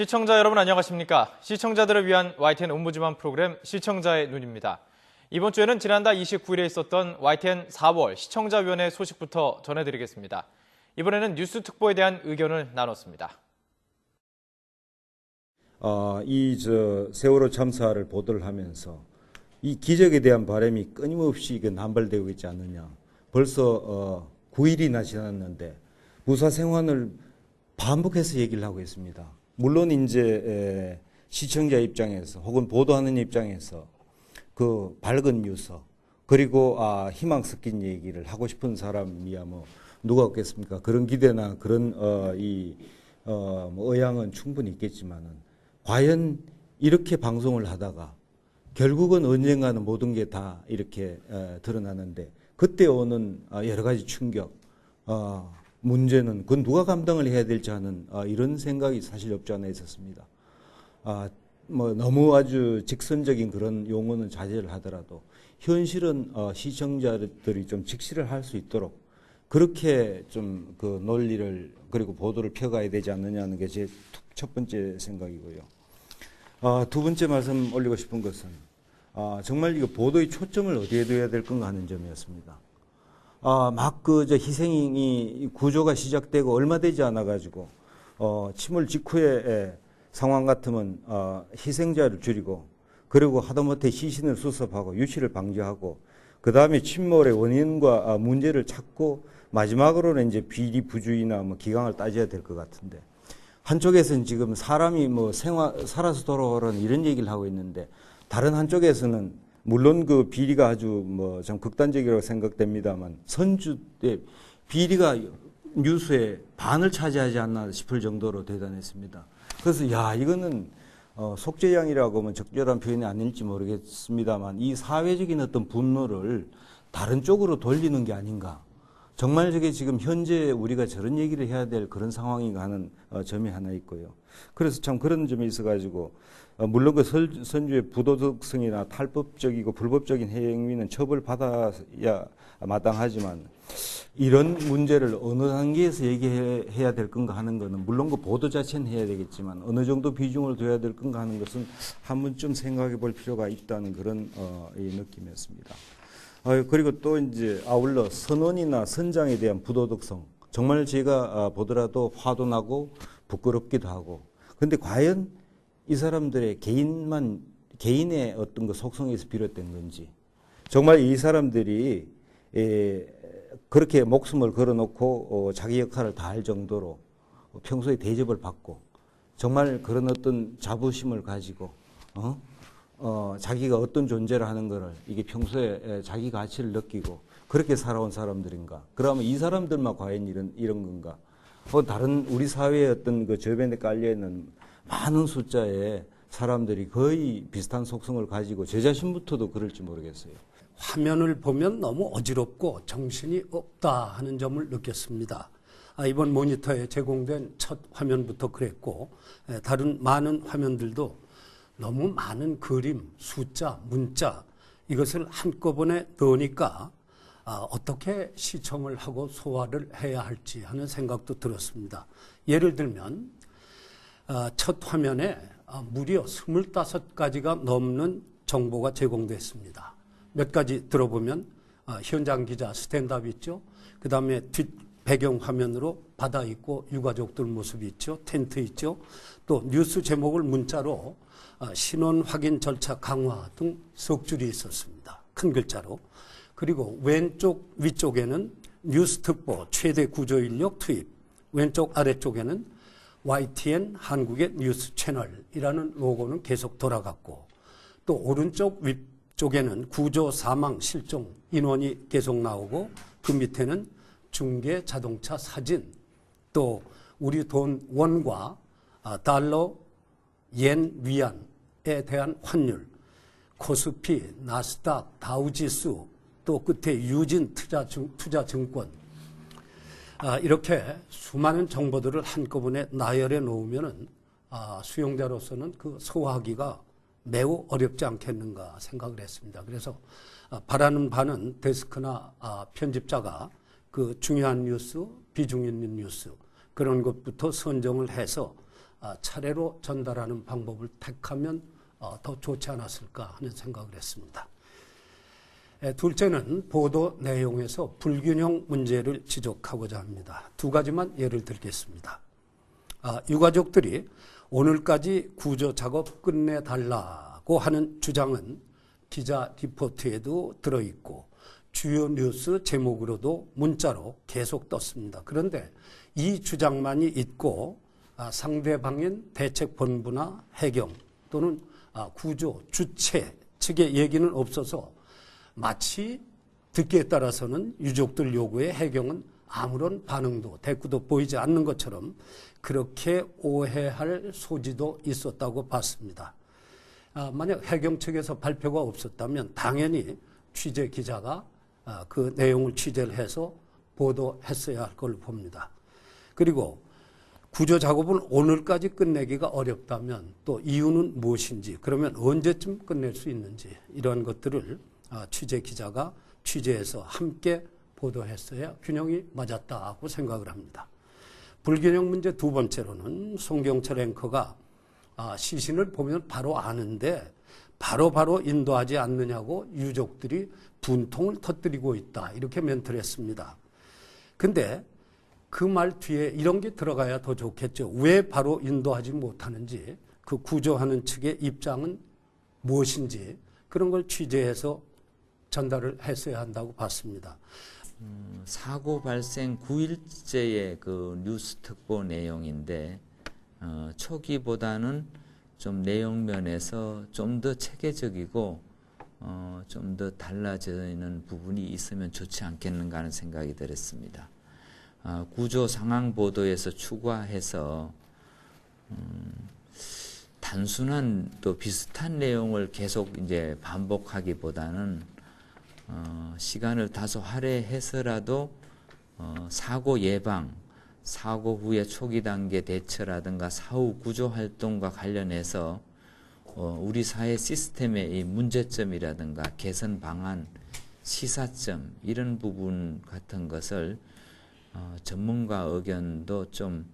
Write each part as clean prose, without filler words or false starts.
시청자 여러분 안녕하십니까? 시청자들을 위한 YTN 옴부즈만 프로그램 시청자의 눈입니다. 이번 주에는 지난달 29일에 있었던 YTN 4월 시청자위원회 소식부터 전해드리겠습니다. 이번에는 뉴스 특보에 대한 의견을 나눴습니다. 세월호 참사를 보도를 하면서 이 기적에 대한 바람이 끊임없이 남발되고 있지 않느냐. 벌써 9일이나 지났는데 무사 생還을 반복해서 얘기를 하고 있습니다. 물론 이제 시청자 입장에서 혹은 보도하는 입장에서 그 밝은 뉴스 그리고 희망 섞인 얘기를 하고 싶은 사람이야 뭐 누가 없겠습니까? 그런 기대나 그런 의향은 충분히 있겠지만은 과연 이렇게 방송을 하다가 결국은 언젠가는 모든 게 다 이렇게 드러나는데 그때 오는 여러 가지 충격, 문제는 그건 누가 감당을 해야 될지 하는 이런 생각이 사실 없지 않아 있었습니다. 너무 아주 직선적인 그런 용어는 자제를 하더라도 현실은 시청자들이 좀 직시를 할 수 있도록 그렇게 좀 그 논리를 그리고 보도를 펴가야 되지 않느냐는 게 제 첫 번째 생각이고요. 두 번째 말씀 올리고 싶은 것은 정말 이거 보도의 초점을 어디에 둬야 될 건가 하는 점이었습니다. 희생이 구조가 시작되고 얼마 되지 않아 가지고 침몰 직후에 상황 같으면 희생자를 줄이고 그리고 하다못해 시신을 수습하고 유실을 방지하고 그 다음에 침몰의 원인과 문제를 찾고 마지막으로는 이제 비리 부주의나 기강을 따져야 될 것 같은데 한쪽에서는 지금 사람이 살아서 돌아오라는 이런 얘기를 하고 있는데 다른 한쪽에서는 물론 그 비리가 아주 좀 극단적이라고 생각됩니다만 선주 때 비리가 뉴스의 반을 차지하지 않나 싶을 정도로 대단했습니다. 그래서 이거는 속죄양이라고 하면 적절한 표현이 아닐지 모르겠습니다만 이 사회적인 어떤 분노를 다른 쪽으로 돌리는 게 아닌가. 정말 저게 지금 현재 우리가 저런 얘기를 해야 될 그런 상황인가 하는 점이 하나 있고요. 그래서 참 그런 점이 있어가지고 물론 그 선주의 부도덕성이나 탈법적이고 불법적인 행위는 처벌받아야 마땅하지만 이런 문제를 어느 단계에서 얘기해야 될 건가 하는 것은 물론 그 보도 자체는 해야 되겠지만 어느 정도 비중을 둬야 될 건가 하는 것은 한 번쯤 생각해 볼 필요가 있다는 그런 느낌이었습니다. 그리고 또 이제 아울러 선언이나 선장에 대한 부도덕성 정말 제가 보더라도 화도 나고 부끄럽기도 하고 그런데 과연 이 사람들의 개인의 어떤 그 속성에서 비롯된 건지 정말 이 사람들이 그렇게 목숨을 걸어놓고 자기 역할을 다할 정도로 평소에 대접을 받고 정말 그런 어떤 자부심을 가지고 자기가 어떤 존재를 하는 거를 이게 평소에 자기 가치를 느끼고 그렇게 살아온 사람들인가? 그러면 이 사람들만 과연 이런 건가? 다른 우리 사회의 어떤 그 저변에 깔려 있는 많은 숫자의 사람들이 거의 비슷한 속성을 가지고 제 자신부터도 그럴지 모르겠어요. 화면을 보면 너무 어지럽고 정신이 없다 하는 점을 느꼈습니다. 이번 모니터에 제공된 첫 화면부터 그랬고 다른 많은 화면들도 너무 많은 그림, 숫자, 문자 이것을 한꺼번에 넣으니까 어떻게 시청을 하고 소화를 해야 할지 하는 생각도 들었습니다. 예를 들면 첫 화면에 무려 25가지가 넘는 정보가 제공됐습니다. 몇 가지 들어보면 현장 기자 스탠드업 있죠. 그 다음에 뒷 배경 화면으로 바다 있고 유가족들 모습이 있죠. 텐트 있죠. 또 뉴스 제목을 문자로 신원 확인 절차 강화 등 석 줄이 있었습니다. 큰 글자로. 그리고 왼쪽 위쪽에는 뉴스 특보 최대 구조 인력 투입, 왼쪽 아래쪽에는 YTN 한국의 뉴스 채널이라는 로고는 계속 돌아갔고 또 오른쪽 위쪽에는 구조 사망 실종 인원이 계속 나오고 그 밑에는 중계 자동차 사진 또 우리 돈 원과 달러 옌 위안에 대한 환율 코스피 나스닥 다우지수 또 끝에 유진 투자증권 이렇게 수많은 정보들을 한꺼번에 나열해 놓으면은 수용자로서는 그 소화하기가 매우 어렵지 않겠는가 생각을 했습니다. 그래서 바라는 바는 데스크나 편집자가 그 중요한 뉴스, 비중 있는 뉴스 그런 것부터 선정을 해서 차례로 전달하는 방법을 택하면 더 좋지 않았을까 하는 생각을 했습니다. 둘째는 보도 내용에서 불균형 문제를 지적하고자 합니다. 두 가지만 예를 들겠습니다. 유가족들이 오늘까지 구조 작업 끝내달라고 하는 주장은 기자 리포트에도 들어있고 주요 뉴스 제목으로도 문자로 계속 떴습니다. 그런데 이 주장만이 있고 상대방인 대책본부나 해경 또는 구조 주체 측의 얘기는 없어서 마치 듣기에 따라서는 유족들 요구에 해경은 아무런 반응도 대꾸도 보이지 않는 것처럼 그렇게 오해할 소지도 있었다고 봤습니다. 만약 해경 측에서 발표가 없었다면 당연히 취재 기자가 그 내용을 취재를 해서 보도했어야 할 걸로 봅니다. 그리고 구조 작업은 오늘까지 끝내기가 어렵다면 또 이유는 무엇인지, 그러면 언제쯤 끝낼 수 있는지 이러한 것들을 취재 기자가 취재해서 함께 보도했어야 균형이 맞았다고 생각을 합니다. 불균형 문제 두 번째로는 송경철 앵커가 시신을 보면 바로 아는데 바로 인도하지 않느냐고 유족들이 분통을 터뜨리고 있다, 이렇게 멘트를 했습니다. 근데 그 말 뒤에 이런 게 들어가야 더 좋겠죠. 왜 바로 인도하지 못하는지, 그 구조하는 측의 입장은 무엇인지 그런 걸 취재해서 전달을 했어야 한다고 봤습니다. 사고 발생 9일째의 그 뉴스 특보 내용인데 초기보다는 좀 내용 면에서 좀 더 체계적이고 좀 더 달라지는 부분이 있으면 좋지 않겠는가 하는 생각이 들었습니다. 구조 상황 보도에서 추가해서 단순한 또 비슷한 내용을 계속 이제 반복하기보다는 시간을 다소 할애해서라도 사고 예방, 사고 후의 초기 단계 대처라든가 사후 구조 활동과 관련해서 우리 사회 시스템의 이 문제점이라든가 개선 방안, 시사점 이런 부분 같은 것을 전문가 의견도 좀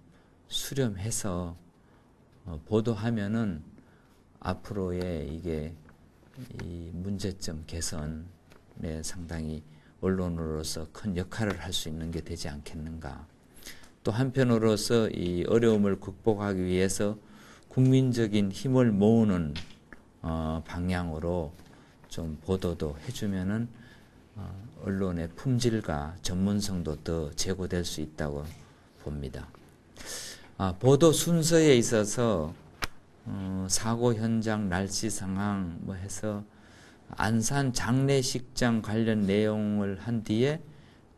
수렴해서 보도하면은 앞으로의 이게 이 문제점 개선에 상당히 언론으로서 큰 역할을 할 수 있는 게 되지 않겠는가. 또 한편으로서 이 어려움을 극복하기 위해서 국민적인 힘을 모으는 방향으로 좀 보도도 해주면은 언론의 품질과 전문성도 더 제고될 수 있다고 봅니다. 보도 순서에 있어서 사고 현장 날씨 상황 뭐 해서 안산 장례식장 관련 내용을 한 뒤에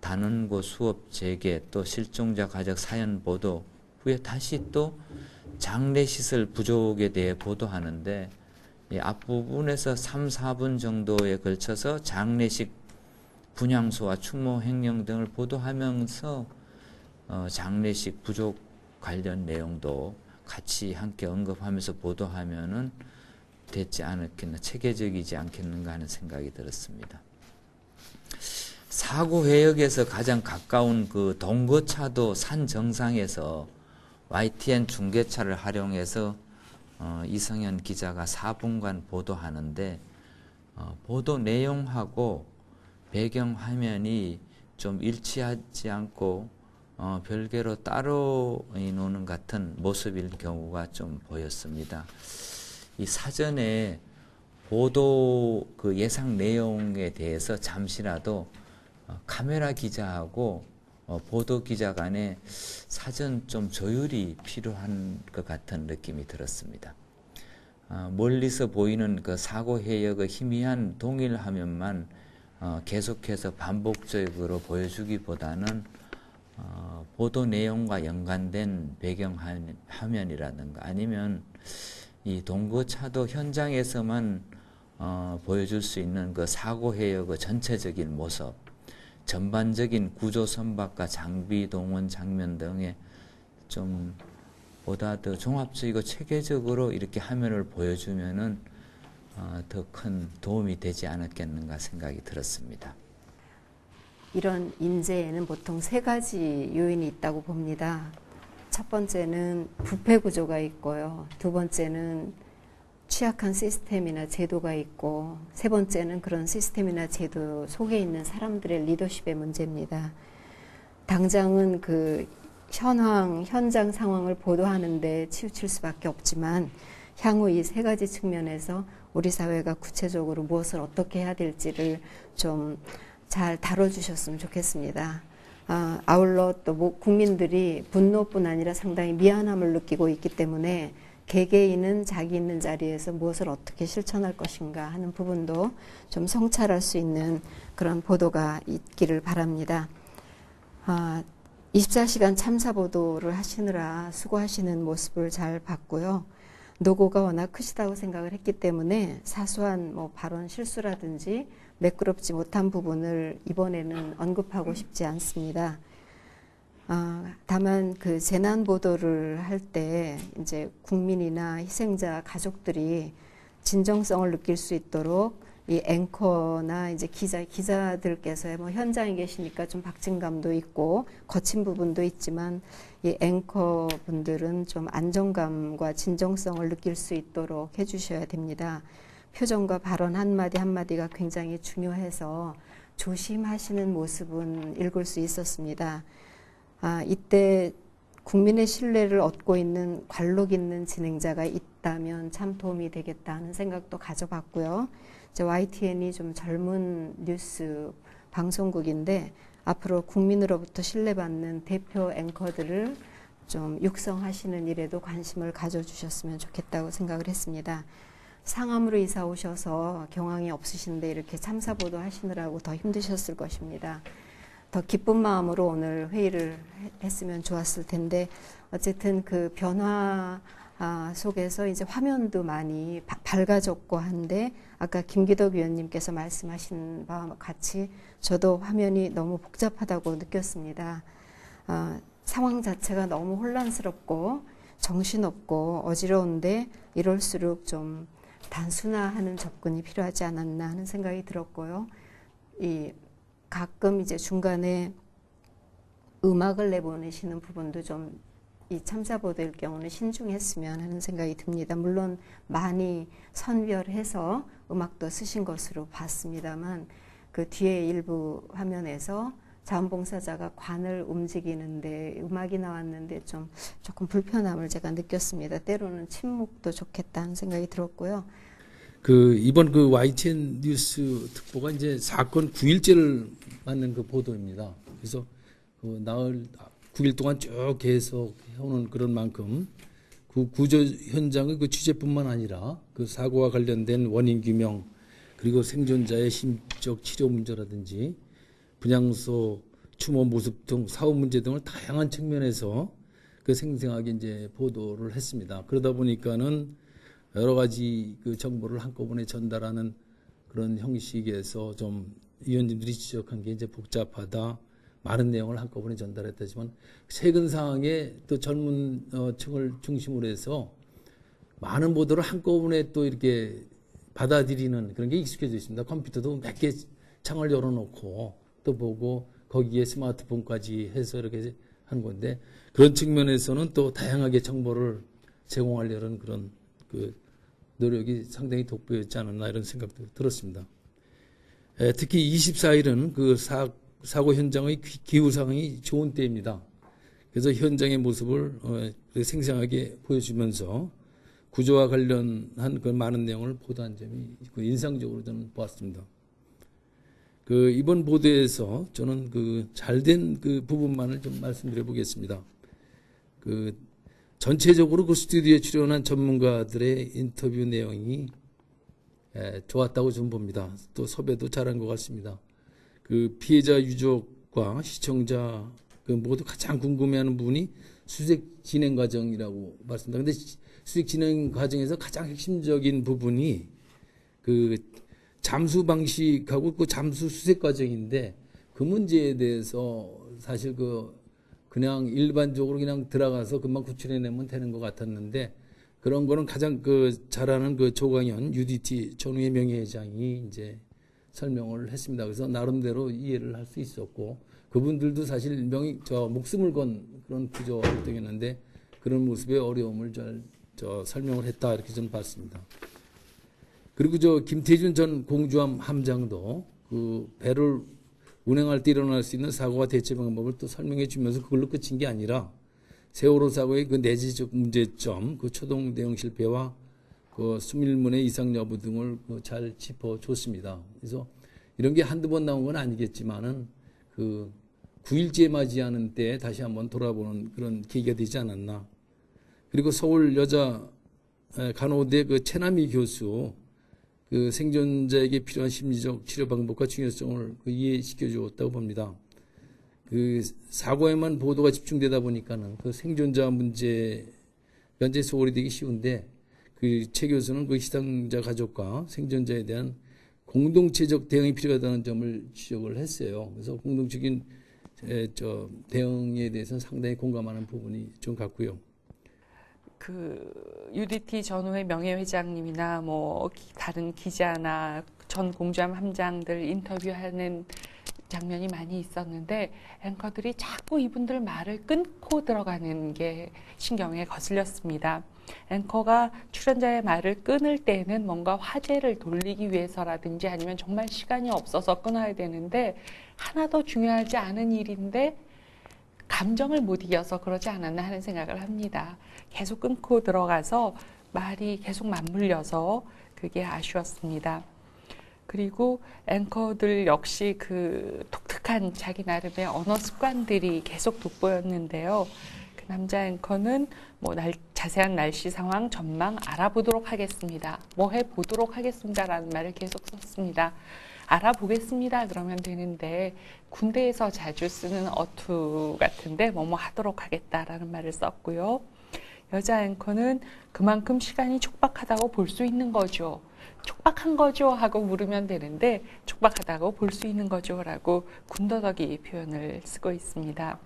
단원고 수업 재개 또 실종자 가족 사연 보도 후에 다시 또 장례시설 부족에 대해 보도하는데 이 앞부분에서 3, 4분 정도에 걸쳐서 장례식 분향소와 추모 횡령 등을 보도하면서 장례식 부족 관련 내용도 같이 함께 언급하면서 보도하면은 됐지 않겠나, 체계적이지 않겠는가 하는 생각이 들었습니다. 사고 해역에서 가장 가까운 그 동거차도 산 정상에서 YTN 중계차를 활용해서 이성현 기자가 4분간 보도하는데 보도 내용하고 배경 화면이 좀 일치하지 않고 별개로 따로 노는 같은 모습일 경우가 좀 보였습니다. 이 사전에 보도 그 예상 내용에 대해서 잠시라도 카메라 기자하고 보도 기자 간에 사전 좀 조율이 필요한 것 같은 느낌이 들었습니다. 멀리서 보이는 그 사고 해역의 희미한 동일 화면만 계속해서 반복적으로 보여주기보다는 보도 내용과 연관된 배경 화면이라든가 아니면 이 동거차도 현장에서만 보여줄 수 있는 그 사고 해역의 전체적인 모습, 전반적인 구조 선박과 장비 동원 장면 등에 좀 보다 더 종합적이고 체계적으로 이렇게 화면을 보여주면은 더 큰 도움이 되지 않았겠는가 생각이 들었습니다. 이런 인재에는 보통 세 가지 요인이 있다고 봅니다. 첫 번째는 부패 구조가 있고요. 두 번째는 취약한 시스템이나 제도가 있고, 세 번째는 그런 시스템이나 제도 속에 있는 사람들의 리더십의 문제입니다. 당장은 그 현장 상황을 보도하는데 치우칠 수밖에 없지만, 향후 이 세 가지 측면에서 우리 사회가 구체적으로 무엇을 어떻게 해야 될지를 좀 잘 다뤄주셨으면 좋겠습니다. 아울러 또 국민들이 분노뿐 아니라 상당히 미안함을 느끼고 있기 때문에 개개인은 자기 있는 자리에서 무엇을 어떻게 실천할 것인가 하는 부분도 좀 성찰할 수 있는 그런 보도가 있기를 바랍니다. 24시간 참사 보도를 하시느라 수고하시는 모습을 잘 봤고요. 노고가 워낙 크시다고 생각을 했기 때문에 사소한 발언 실수라든지 매끄럽지 못한 부분을 이번에는 언급하고 싶지 않습니다. 다만 그 재난 보도를 할 때 이제 국민이나 희생자 가족들이 진정성을 느낄 수 있도록 이 앵커나 이제 기자들께서 현장에 계시니까 좀 박진감도 있고 거친 부분도 있지만 이 앵커 분들은 좀 안정감과 진정성을 느낄 수 있도록 해주셔야 됩니다. 표정과 발언 한마디 한마디가 굉장히 중요해서 조심하시는 모습은 읽을 수 있었습니다. 이때 국민의 신뢰를 얻고 있는 관록 있는 진행자가 있다면 참 도움이 되겠다 하는 생각도 가져봤고요. YTN이 좀 젊은 뉴스 방송국인데 앞으로 국민으로부터 신뢰받는 대표 앵커들을 좀 육성하시는 일에도 관심을 가져주셨으면 좋겠다고 생각을 했습니다. 상암으로 이사 오셔서 경황이 없으신데 이렇게 참사 보도 하시느라고 더 힘드셨을 것입니다. 더 기쁜 마음으로 오늘 회의를 했으면 좋았을 텐데 어쨌든 그 변화 속에서 이제 화면도 많이 밝아졌고 한데 아까 김기덕 위원님께서 말씀하신 바와 같이 저도 화면이 너무 복잡하다고 느꼈습니다. 상황 자체가 너무 혼란스럽고 정신없고 어지러운데 이럴수록 좀 단순화하는 접근이 필요하지 않았나 하는 생각이 들었고요. 가끔 이제 중간에 음악을 내보내시는 부분도 좀 이 참사 보도일 경우는 신중했으면 하는 생각이 듭니다. 물론 많이 선별해서 음악도 쓰신 것으로 봤습니다만 그 뒤에 일부 화면에서 자원봉사자가 관을 움직이는데 음악이 나왔는데 조금 불편함을 제가 느꼈습니다. 때로는 침묵도 좋겠다는 생각이 들었고요. 이번 YTN 뉴스 특보가 이제 사건 9일째를 맞는 그 보도입니다. 그래서 나흘 9일 동안 쭉 계속 해오는 그런 만큼 그 구조 현장의 그 취재뿐만 아니라 그 사고와 관련된 원인 규명 그리고 생존자의 심적 치료 문제라든지 분향소 추모 모습 등 사후 문제 등을 다양한 측면에서 그 생생하게 이제 보도를 했습니다. 그러다 보니까는 여러 가지 그 정보를 한꺼번에 전달하는 그런 형식에서 좀 위원님들이 지적한 게 이제 복잡하다, 많은 내용을 한꺼번에 전달했다지만 최근 상황에 또 젊은 층을 중심으로 해서 많은 보도를 한꺼번에 또 이렇게 받아들이는 그런 게 익숙해져 있습니다. 컴퓨터도 몇 개 창을 열어놓고 또 보고 거기에 스마트폰까지 해서 이렇게 하는 건데 그런 측면에서는 또 다양하게 정보를 제공하려는 그런 그 노력이 상당히 돋보였지 않았나 이런 생각도 들었습니다. 특히 24일은 그 사고 현장의 기후 상황이 좋은 때입니다. 그래서 현장의 모습을 생생하게 보여주면서 구조와 관련한 그 많은 내용을 보도한 점이 인상적으로 저는 보았습니다. 이번 보도에서 저는 잘된 그 부분만을 좀 말씀드려 보겠습니다. 전체적으로 그 스튜디오에 출연한 전문가들의 인터뷰 내용이 좋았다고 저는 봅니다. 또 섭외도 잘한 것 같습니다. 피해자 유족과 시청자 모두 가장 궁금해하는 부분이 수색 진행 과정이라고 말씀드립니다. 그런데 수색 진행 과정에서 가장 핵심적인 부분이 잠수 방식하고 그 잠수 수색 과정인데 그 문제에 대해서 사실 그냥 일반적으로 그냥 들어가서 금방 구출해내면 되는 것 같았는데 그런 거는 가장 잘하는 조광현 UDT 전후의 명예회장이 이제 설명을 했습니다. 그래서 나름대로 이해를 할 수 있었고 그분들도 사실 목숨을 건 그런 구조 활동이었는데 그런 모습의 어려움을 잘 설명을 했다 이렇게 저는 봤습니다. 그리고 저 김태준 전 공주함 함장도 그 배를 운행할 때 일어날 수 있는 사고와 대처 방법을 또 설명해 주면서 그걸로 끝인 게 아니라 세월호 사고의 그 내재적 문제점, 그 초동 대응 실패와 그 수밀문의 이상 여부 등을 잘 짚어줬습니다. 그래서 이런 게 한두 번 나온 건 아니겠지만은 그 9일째 맞이하는 때 다시 한번 돌아보는 그런 계기가 되지 않았나. 그리고 서울 여자 간호대 그 최남희 교수 그 생존자에게 필요한 심리적 치료 방법과 중요성을 이해시켜 주었다고 봅니다. 그 사고에만 보도가 집중되다 보니까는 그 생존자 문제가 이제 소홀히 되기 쉬운데 그 최 교수는 그 희생자 가족과 생존자에 대한 공동체적 대응이 필요하다는 점을 지적을 했어요. 그래서 공동적인 대응에 대해서는 상당히 공감하는 부분이 좀 같고요. 그 UDT 전후의 명예회장님이나 뭐 다른 기자나 전 공주함 함장들 인터뷰하는 장면이 많이 있었는데 앵커들이 자꾸 이분들 말을 끊고 들어가는 게 신경에 거슬렸습니다. 앵커가 출연자의 말을 끊을 때는 뭔가 화제를 돌리기 위해서라든지 아니면 정말 시간이 없어서 끊어야 되는데 하나도 중요하지 않은 일인데 감정을 못 이겨서 그러지 않았나 하는 생각을 합니다. 계속 끊고 들어가서 말이 계속 맞물려서 그게 아쉬웠습니다. 그리고 앵커들 역시 그 독특한 자기 나름의 언어 습관들이 계속 돋보였는데요. 그 남자 앵커는 뭐 자세한 날씨 상황 전망 알아보도록 하겠습니다. 뭐 해보도록 하겠습니다라는 말을 계속 썼습니다. 알아보겠습니다 그러면 되는데 군대에서 자주 쓰는 어투 같은데 뭐뭐 하도록 하겠다라는 말을 썼고요. 여자 앵커는 그만큼 시간이 촉박하다고 볼 수 있는 거죠. 촉박한 거죠 하고 물으면 되는데 촉박하다고 볼 수 있는 거죠 라고 군더더기 표현을 쓰고 있습니다.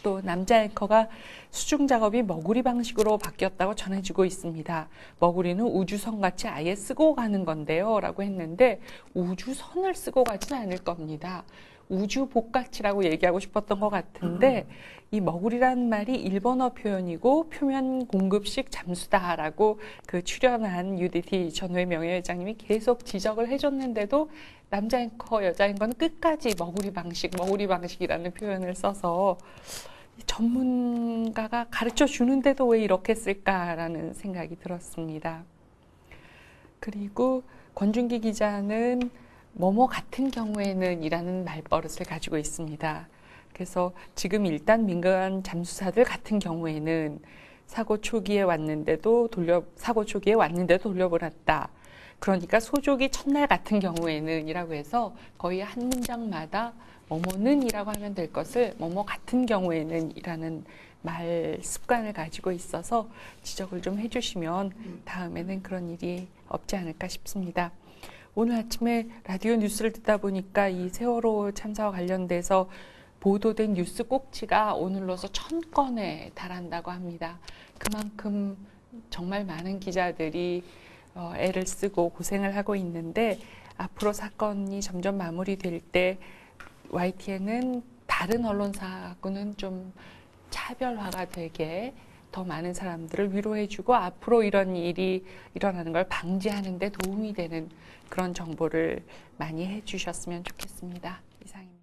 또 남자 앵커가 수중 작업이 머구리 방식으로 바뀌었다고 전해지고 있습니다. 머구리는 우주선같이 아예 쓰고 가는 건데요 라고 했는데 우주선을 쓰고 가진 않을 겁니다. 우주복같이라고 얘기하고 싶었던 것 같은데 이 머구리라는 말이 일본어 표현이고 표면 공급식 잠수다라고 그 출연한 UDT 전후의 명예회장님이 계속 지적을 해줬는데도 남자 앵커, 여자 앵커는 끝까지 머구리 방식이라는 표현을 써서 전문가가 가르쳐 주는데도 왜 이렇게 쓸까라는 생각이 들었습니다. 그리고 권준기 기자는 뭐뭐 같은 경우에는 이라는 말버릇을 가지고 있습니다. 그래서 지금 일단 민간 잠수사들 같은 경우에는 사고 초기에 왔는데도 돌려보냈다. 그러니까 소족이 첫날 같은 경우에는 이라고 해서 거의 한 문장마다 뭐뭐는 이라고 하면 될 것을 뭐뭐 같은 경우에는 이라는 말 습관을 가지고 있어서 지적을 좀 해주시면 다음에는 그런 일이 없지 않을까 싶습니다. 오늘 아침에 라디오 뉴스를 듣다 보니까 이 세월호 참사와 관련돼서 보도된 뉴스 꼭지가 오늘로서 1000건에 달한다고 합니다. 그만큼 정말 많은 기자들이 애를 쓰고 고생을 하고 있는데 앞으로 사건이 점점 마무리될 때 YTN은 다른 언론사하고는 좀 차별화가 되게 더 많은 사람들을 위로해주고 앞으로 이런 일이 일어나는 걸 방지하는 데 도움이 되는 그런 정보를 많이 해주셨으면 좋겠습니다. 이상입니다.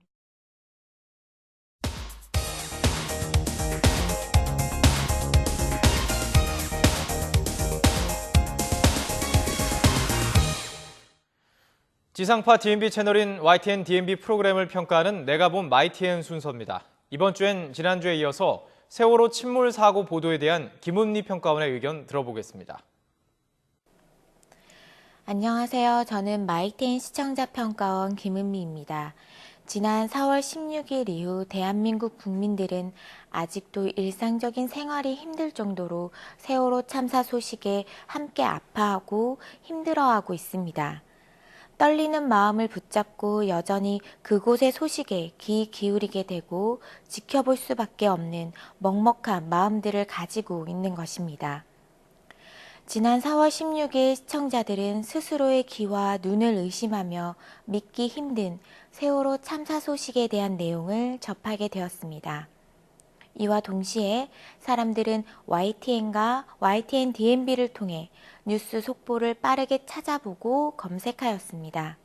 지상파 DMB 채널인 YTN DMB 프로그램을 평가하는 내가 본 YTN 순서입니다. 이번 주엔 지난주에 이어서 세월호 침몰 사고 보도에 대한 김은미 평가원의 의견 들어보겠습니다. 안녕하세요. 저는 YTN 시청자 평가원 김은미입니다. 지난 4월 16일 이후 대한민국 국민들은 아직도 일상적인 생활이 힘들 정도로 세월호 참사 소식에 함께 아파하고 힘들어하고 있습니다. 떨리는 마음을 붙잡고 여전히 그곳의 소식에 귀 기울이게 되고 지켜볼 수밖에 없는 먹먹한 마음들을 가지고 있는 것입니다. 지난 4월 16일 시청자들은 스스로의 귀와 눈을 의심하며 믿기 힘든 세월호 참사 소식에 대한 내용을 접하게 되었습니다. 이와 동시에 사람들은 YTN과 YTN DMB를 통해 뉴스 속보를 빠르게 찾아보고 검색하였습니다.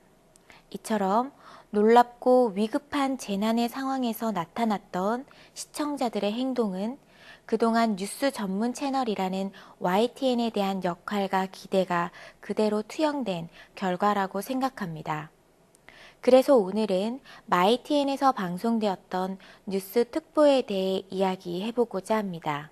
이처럼 놀랍고 위급한 재난의 상황에서 나타났던 시청자들의 행동은 그동안 뉴스 전문 채널이라는 YTN에 대한 역할과 기대가 그대로 투영된 결과라고 생각합니다. 그래서 오늘은 마이TN에서 방송되었던 뉴스 특보에 대해 이야기해보고자 합니다.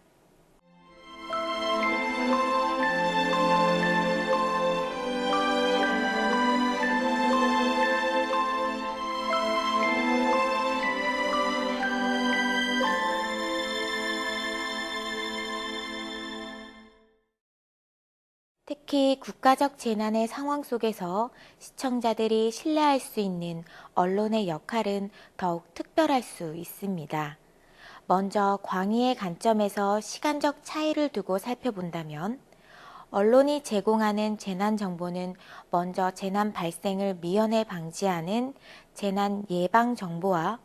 특히 국가적 재난의 상황 속에서 시청자들이 신뢰할 수 있는 언론의 역할은 더욱 특별할 수 있습니다. 먼저 광의의 관점에서 시간적 차이를 두고 살펴본다면 언론이 제공하는 재난 정보는 먼저 재난 발생을 미연에 방지하는 재난 예방 정보와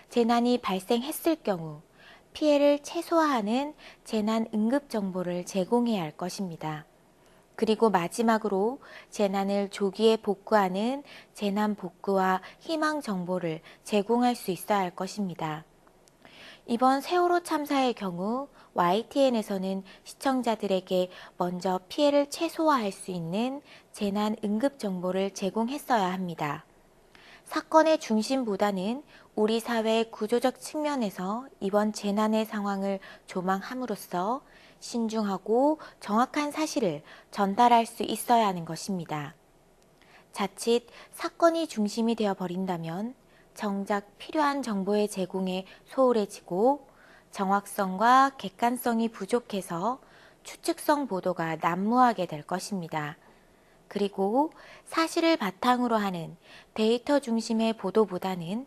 재난이 발생했을 경우 피해를 최소화하는 재난 응급 정보를 제공해야 할 것입니다. 그리고 마지막으로 재난을 조기에 복구하는 재난 복구와 희망 정보를 제공할 수 있어야 할 것입니다. 이번 세월호 참사의 경우 YTN에서는 시청자들에게 먼저 피해를 최소화할 수 있는 재난 응급 정보를 제공했어야 합니다. 사건의 중심보다는 우리 사회의 구조적 측면에서 이번 재난의 상황을 조망함으로써 신중하고 정확한 사실을 전달할 수 있어야 하는 것입니다. 자칫 사건이 중심이 되어 버린다면 정작 필요한 정보의 제공에 소홀해지고 정확성과 객관성이 부족해서 추측성 보도가 난무하게 될 것입니다. 그리고 사실을 바탕으로 하는 데이터 중심의 보도보다는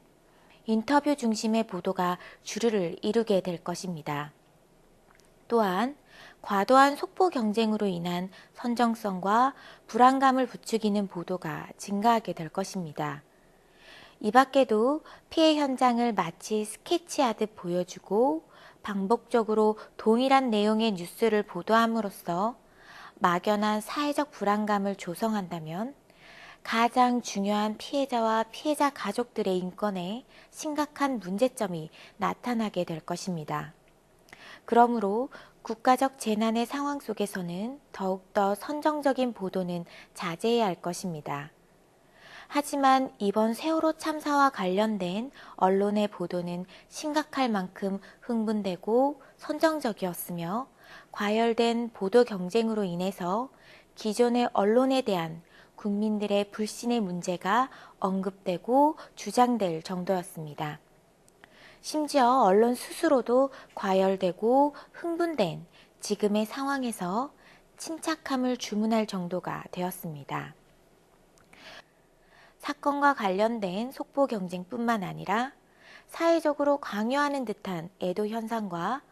인터뷰 중심의 보도가 주류를 이루게 될 것입니다. 또한 과도한 속보 경쟁으로 인한 선정성과 불안감을 부추기는 보도가 증가하게 될 것입니다. 이 밖에도 피해 현장을 마치 스케치하듯 보여주고 반복적으로 동일한 내용의 뉴스를 보도함으로써 막연한 사회적 불안감을 조성한다면 가장 중요한 피해자와 피해자 가족들의 인권에 심각한 문제점이 나타나게 될 것입니다. 그러므로 국가적 재난의 상황 속에서는 더욱더 선정적인 보도는 자제해야 할 것입니다. 하지만 이번 세월호 참사와 관련된 언론의 보도는 심각할 만큼 흥분되고 선정적이었으며 과열된 보도 경쟁으로 인해서 기존의 언론에 대한 국민들의 불신의 문제가 언급되고 주장될 정도였습니다. 심지어 언론 스스로도 과열되고 흥분된 지금의 상황에서 침착함을 주문할 정도가 되었습니다. 사건과 관련된 속보 경쟁뿐만 아니라 사회적으로 강요하는 듯한 애도 현상과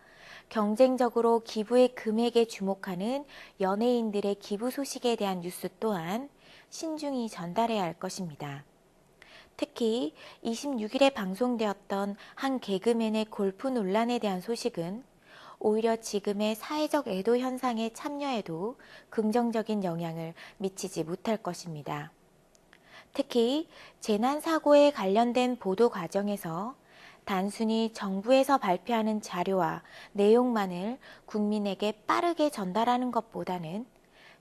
경쟁적으로 기부의 금액에 주목하는 연예인들의 기부 소식에 대한 뉴스 또한 신중히 전달해야 할 것입니다. 특히 26일에 방송되었던 한 개그맨의 골프 논란에 대한 소식은 오히려 지금의 사회적 애도 현상에 참여해도 긍정적인 영향을 미치지 못할 것입니다. 특히 재난사고에 관련된 보도 과정에서 단순히 정부에서 발표하는 자료와 내용만을 국민에게 빠르게 전달하는 것보다는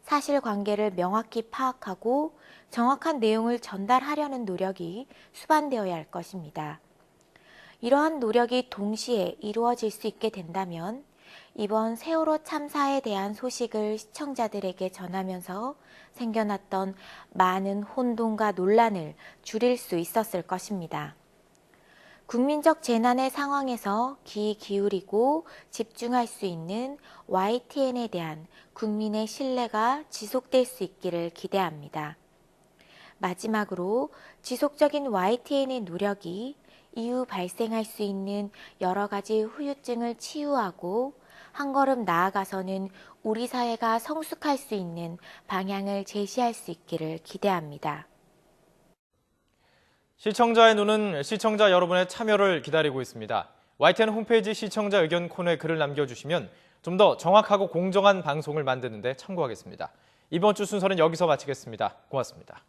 사실관계를 명확히 파악하고 정확한 내용을 전달하려는 노력이 수반되어야 할 것입니다. 이러한 노력이 동시에 이루어질 수 있게 된다면 이번 세월호 참사에 대한 소식을 시청자들에게 전하면서 생겨났던 많은 혼돈과 논란을 줄일 수 있었을 것입니다. 국민적 재난의 상황에서 귀 기울이고 집중할 수 있는 YTN에 대한 국민의 신뢰가 지속될 수 있기를 기대합니다. 마지막으로 지속적인 YTN의 노력이 이후 발생할 수 있는 여러 가지 후유증을 치유하고 한 걸음 나아가서는 우리 사회가 성숙할 수 있는 방향을 제시할 수 있기를 기대합니다. 시청자의 눈은 시청자 여러분의 참여를 기다리고 있습니다. YTN 홈페이지 시청자 의견 코너에 글을 남겨주시면 좀 더 정확하고 공정한 방송을 만드는 데 참고하겠습니다. 이번 주 순서는 여기서 마치겠습니다. 고맙습니다.